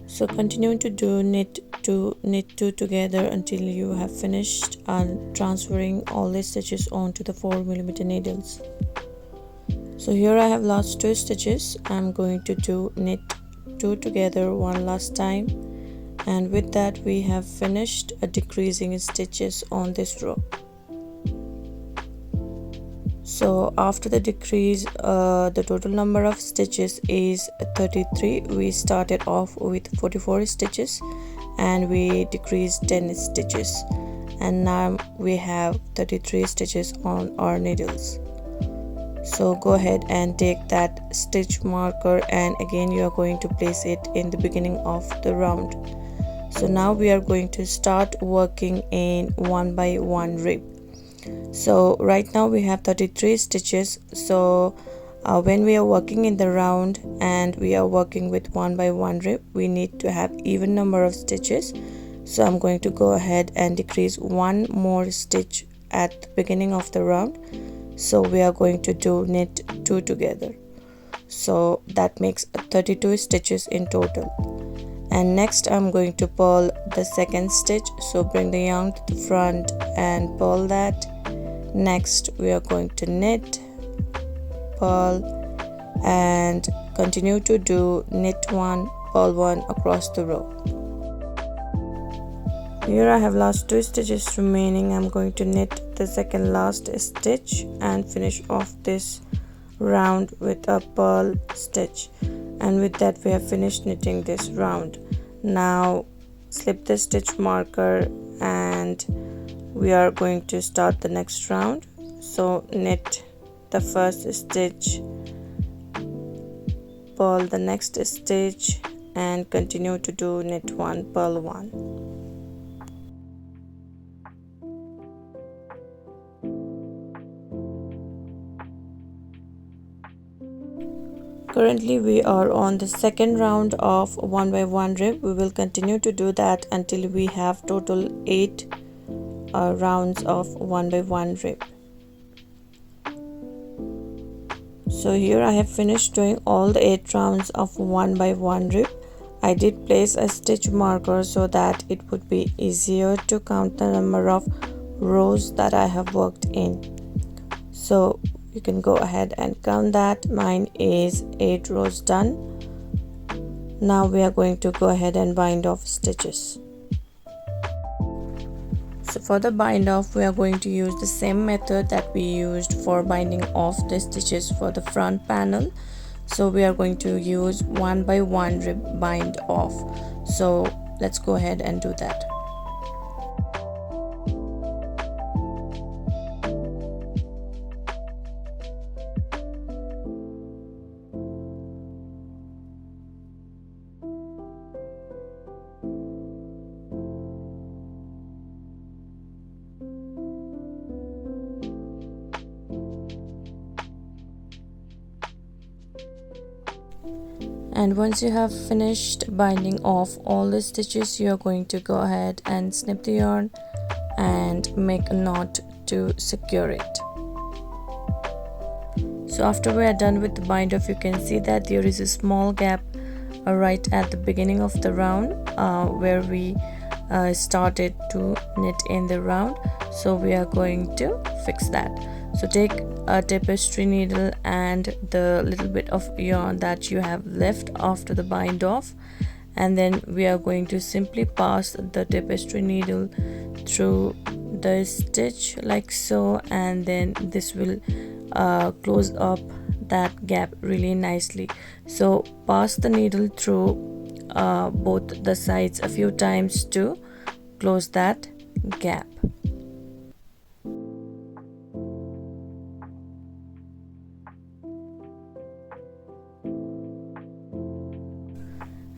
So continue to do knit 2 together until you have finished transferring all the stitches onto the 4mm needles. So here I have last 2 stitches. I'm going to do knit 2 together one last time, and with that we have finished decreasing stitches on this row. So after the decrease, the total number of stitches is 33. We started off with 44 stitches and we decreased 10 stitches, and now we have 33 stitches on our needles. So go ahead and take that stitch marker, and again you are going to place it in the beginning of the round. So now we are going to start working in 1 by 1 rib. So right now we have 33 stitches. So when we are working in the round and we are working with 1 by 1 rib, we need to have even number of stitches. So I'm going to go ahead and decrease one more stitch at the beginning of the round. So we are going to do knit 2 together. So that makes 32 stitches in total. And next I'm going to purl the second stitch. So bring the yarn to the front and purl that. Next we are going to knit, purl, and continue to do knit 1, purl 1 across the row. Here I have last 2 stitches remaining. I'm going to knit the second last stitch and finish off this round with a purl stitch, and with that we have finished knitting this round. Now slip the stitch marker and we are going to start the next round. So knit the first stitch, purl the next stitch, and continue to do knit 1, purl 1. Currently we are on the second round of 1 by 1 rib. We will continue to do that until we have total 8 rounds of 1 by 1 rib. So here I have finished doing all the 8 rounds of 1 by 1 rib. I did place a stitch marker so that it would be easier to count the number of rows that I have worked in. So you can go ahead and count that. Mine is 8 rows done. Now we are going to go ahead and bind off stitches. So for the bind off, we are going to use the same method that we used for binding off the stitches for the front panel. So we are going to use 1 by 1 rib bind off. So let's go ahead and do that. And once you have finished binding off all the stitches, you are going to go ahead and snip the yarn and make a knot to secure it. So after we are done with the bind off, you can see that there is a small gap right at the beginning of the round where we started to knit in the round. So we are going to fix that. So take a tapestry needle and the little bit of yarn that you have left after the bind off, and then we are going to simply pass the tapestry needle through the stitch like so, and then this will close up that gap really nicely. So pass the needle through both the sides a few times to close that gap.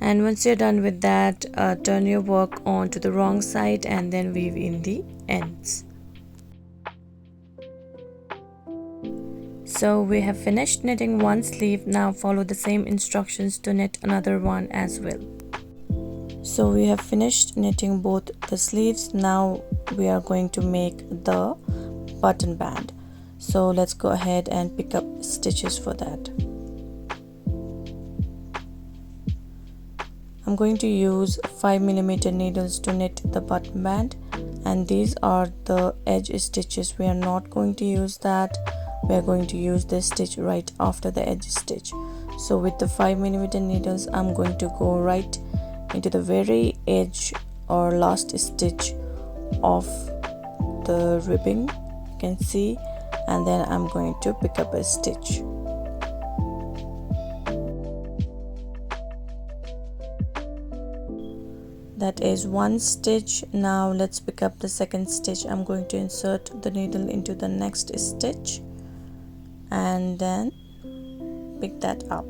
And once you're done with that, turn your work on to the wrong side and then weave in the ends. So we have finished knitting one sleeve. Now follow the same instructions to knit another one as well. So we have finished knitting both the sleeves. Now we are going to make the button band. So let's go ahead and pick up stitches for that. I'm going to use 5mm needles to knit the button band, and these are the edge stitches. We are not going to use that. We are going to use this stitch right after the edge stitch. So with the 5mm needles, I'm going to go right into the very edge or last stitch of the ribbing, you can see, and then I'm going to pick up a stitch. That is one stitch. Now let's pick up the second stitch. I'm going to insert the needle into the next stitch and then pick that up.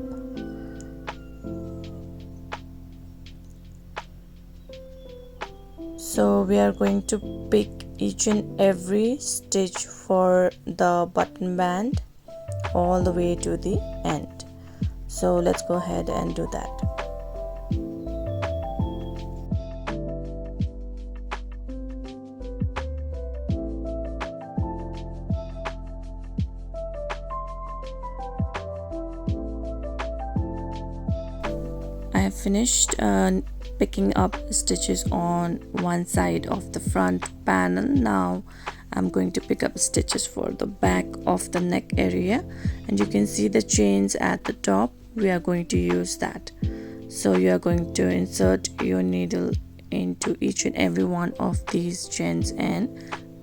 So we are going to pick each and every stitch for the button band all the way to the end. So let's go ahead and do that. I have finished picking up stitches on one side of the front panel. Now I'm going to pick up stitches for the back of the neck area, and you can see the chains at the top. We are going to use that. So you are going to insert your needle into each and every one of these chains and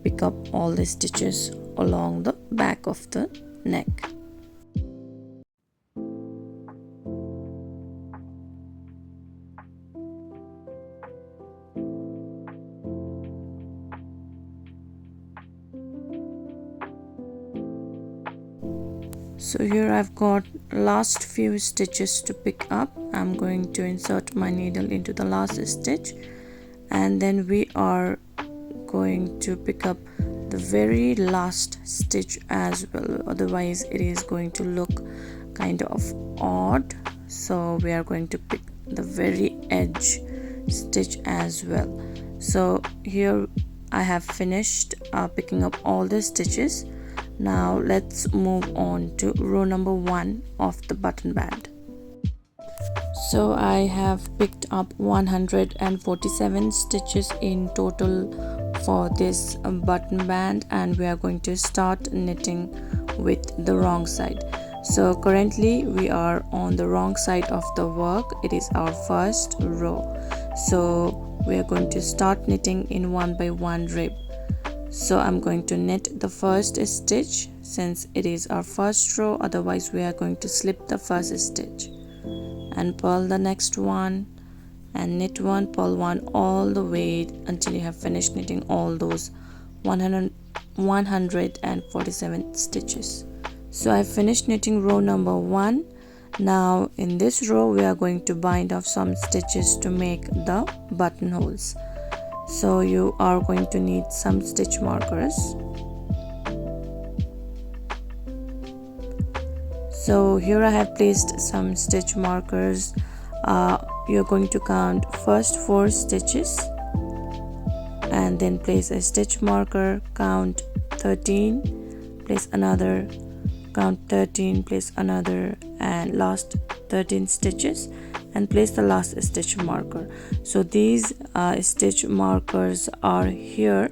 pick up all the stitches along the back of the neck. So here I've got last few stitches to pick up. I'm going to insert my needle into the last stitch, and then we are going to pick up the very last stitch as well, otherwise it is going to look kind of odd. So we are going to pick the very edge stitch as well. So here I have finished picking up all the stitches. Now let's move on to row number 1 of the button band. So I have picked up 147 stitches in total for this button band, and we are going to start knitting with the wrong side. So currently we are on the wrong side of the work. It is our first row, so we are going to start knitting in 1 by 1 rib. So I'm going to knit the first stitch since it is our first row, otherwise we are going to slip the first stitch and purl the next one and knit one, purl one, all the way until you have finished knitting all those 147 stitches. So I finished knitting row number 1. Now in this row we are going to bind off some stitches to make the buttonholes. So you are going to need some stitch markers. So here I have placed some stitch markers. You're going to count first 4 stitches and then place a stitch marker, count 13, place another, count 13, place another, and last 13 stitches and place the last stitch marker. So these stitch markers are here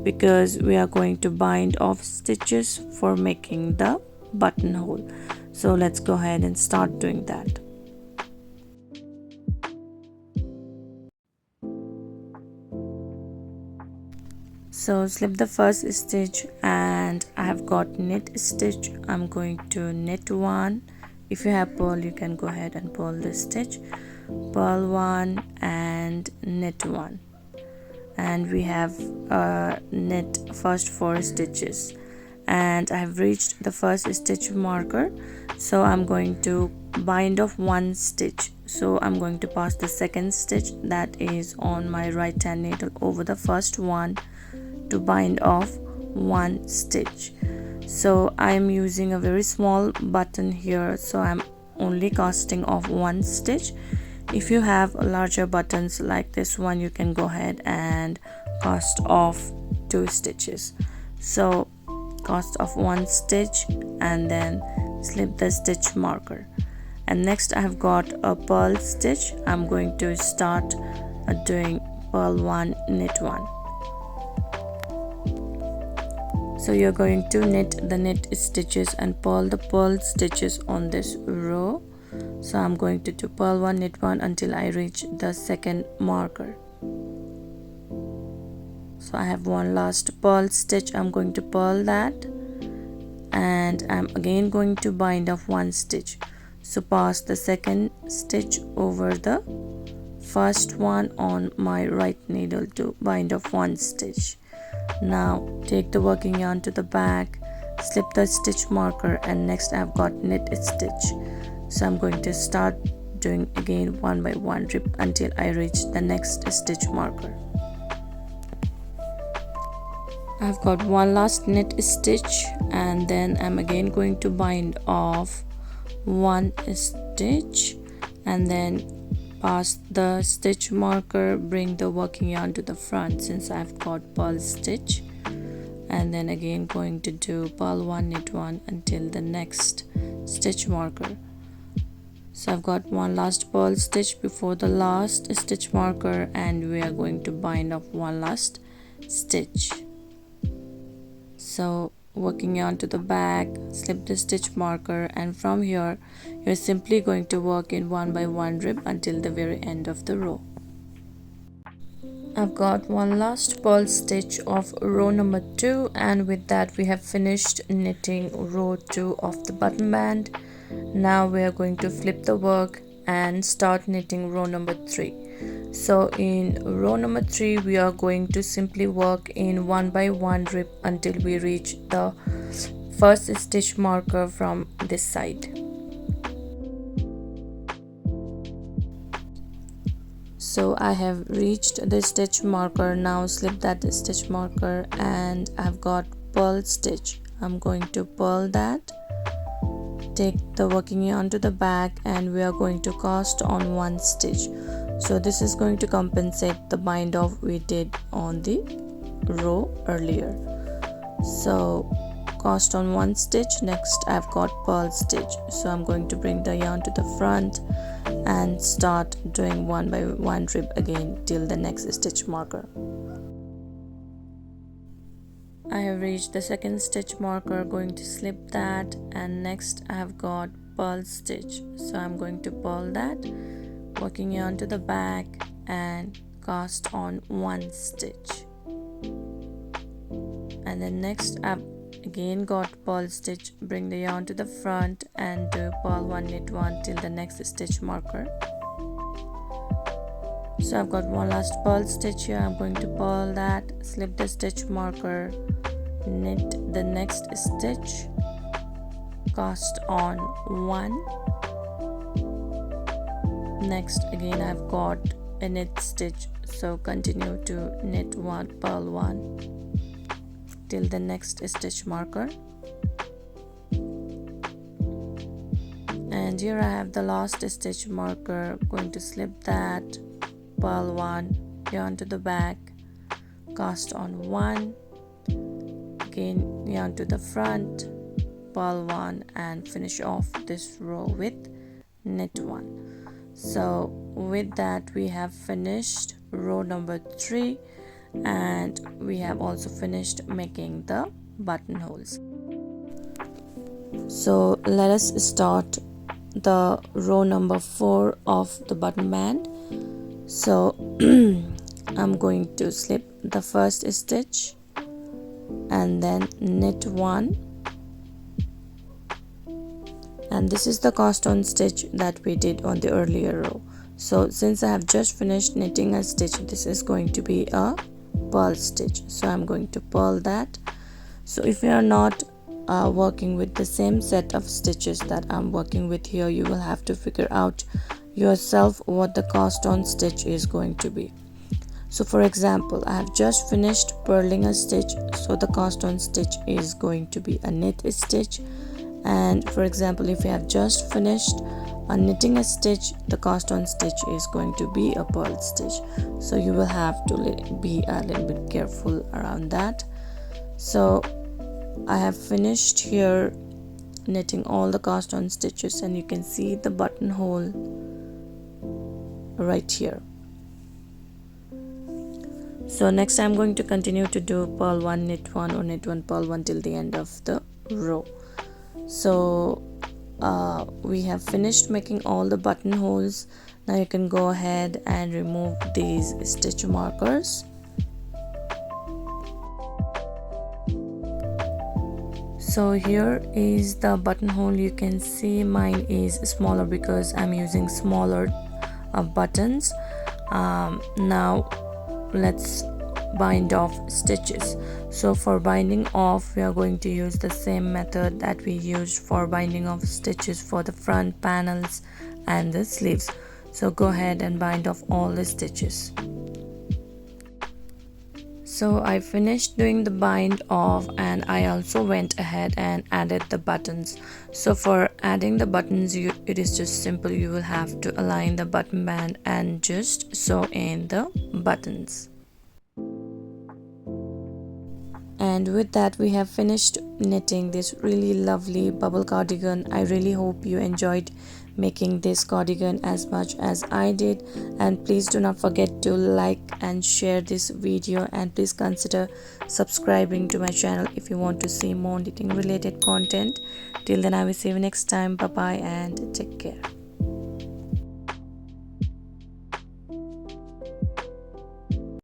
because we are going to bind off stitches for making the buttonhole. So let's go ahead and start doing that. So slip the first stitch and I have got knit stitch. I'm going to knit one. If you have purl, you can go ahead and purl the stitch, purl one and knit one, and we have knit first 4 stitches, and I have reached the first stitch marker. So I'm going to bind off 1 stitch. So I'm going to pass the second stitch that is on my right hand needle over the first one to bind off 1 stitch. So I am using a very small button here, so I'm only casting off 1 stitch. If you have larger buttons like this one, you can go ahead and cast off 2 stitches. So cast off 1 stitch and then slip the stitch marker. And next I have got a purl stitch. I'm going to start doing purl 1, knit 1. So you're going to knit the knit stitches and purl the purl stitches on this row. So I'm going to do purl 1, knit 1 until I reach the second marker. So I have one last purl stitch. I'm going to purl that and I'm again going to bind off one stitch. So pass the second stitch over the first one on my right needle to bind off one stitch. Now take the working yarn to the back, slip the stitch marker, and next I've got knit stitch. So I'm going to start doing again one by one rip until I reach the next stitch marker. I've got one last knit stitch, and then I'm again going to bind off one stitch and then pass the stitch marker, bring the working yarn to the front since I've got purl stitch, and then again going to do purl 1 knit 1 until the next stitch marker. So I've got one last purl stitch before the last stitch marker, and we are going to bind off one last stitch. So working yarn to the back, slip the stitch marker, and from here you're simply going to work in one by one rip until the very end of the row. I've got one last purl stitch of row number 2, and with that we have finished knitting row 2 of the button band. Now we are going to flip the work and start knitting row number 3. So in row number 3 we are going to simply work in one by one rip until we reach the first stitch marker from this side. So I have reached the stitch marker. Now slip that stitch marker, and I've got purl stitch. I'm going to purl that, take the working yarn to the back, and we are going to cast on one stitch. So this is going to compensate the bind off we did on the row earlier. So cast on one stitch. Next I've got purl stitch, so I'm going to bring the yarn to the front and start doing one by one rip again till the next stitch marker. I have reached the second stitch marker, going to slip that, and next I have got purl stitch, so I'm going to purl that, working yarn to the back and cast on one stitch. And then next I've again got purl stitch, bring the yarn to the front and do purl 1 knit 1 till the next stitch marker. So I've got one last purl stitch here. I'm going to purl that, slip the stitch marker, knit the next stitch, cast on one. Next again I've got a knit stitch, so continue to knit one, purl 1 till the next stitch marker. And here I have the last stitch marker, going to slip that, purl 1, yarn to the back, cast on 1, again yarn to the front, purl 1, and finish off this row with knit 1. So with that we have finished row number 3, and we have also finished making the buttonholes. So let us start the row number 4 of the button band. So I'm going to slip the first stitch and then knit 1, and this is the cast on stitch that we did on the earlier row. So since I have just finished knitting a stitch, this is going to be a purl stitch, so I'm going to purl that. So if you are not working with the same set of stitches that I'm working with here, you will have to figure out yourself what the cast on stitch is going to be. So for example, I have just finished purling a stitch, so the cast on stitch is going to be a knit stitch. And for example, if you have just finished knitting a stitch, the cast on stitch is going to be a purl stitch. So you will have to be a little bit careful around that. So I have finished here knitting all the cast on stitches, and you can see the buttonhole right here. So next I'm going to continue to do purl 1 knit 1 or knit 1 purl 1 till the end of the row. So we have finished making all the buttonholes. Now you can go ahead and remove these stitch markers. So here is the buttonhole. You can see mine is smaller because I'm using smaller buttons. Now let's bind off stitches. So for binding off, we are going to use the same method that we used for binding off stitches for the front panels and the sleeves. So go ahead and bind off all the stitches. So I finished doing the bind off, and I also went ahead and added the buttons. So for adding the buttons, it is just simple. You will have to align the button band and just sew in the buttons. And with that, we have finished knitting this really lovely bubble cardigan. I really hope you enjoyed making this cardigan as much as I did, and please do not forget to like and share this video, and please consider subscribing to my channel if you want to see more knitting related content. Till then, I will see you next time. Bye bye and take care.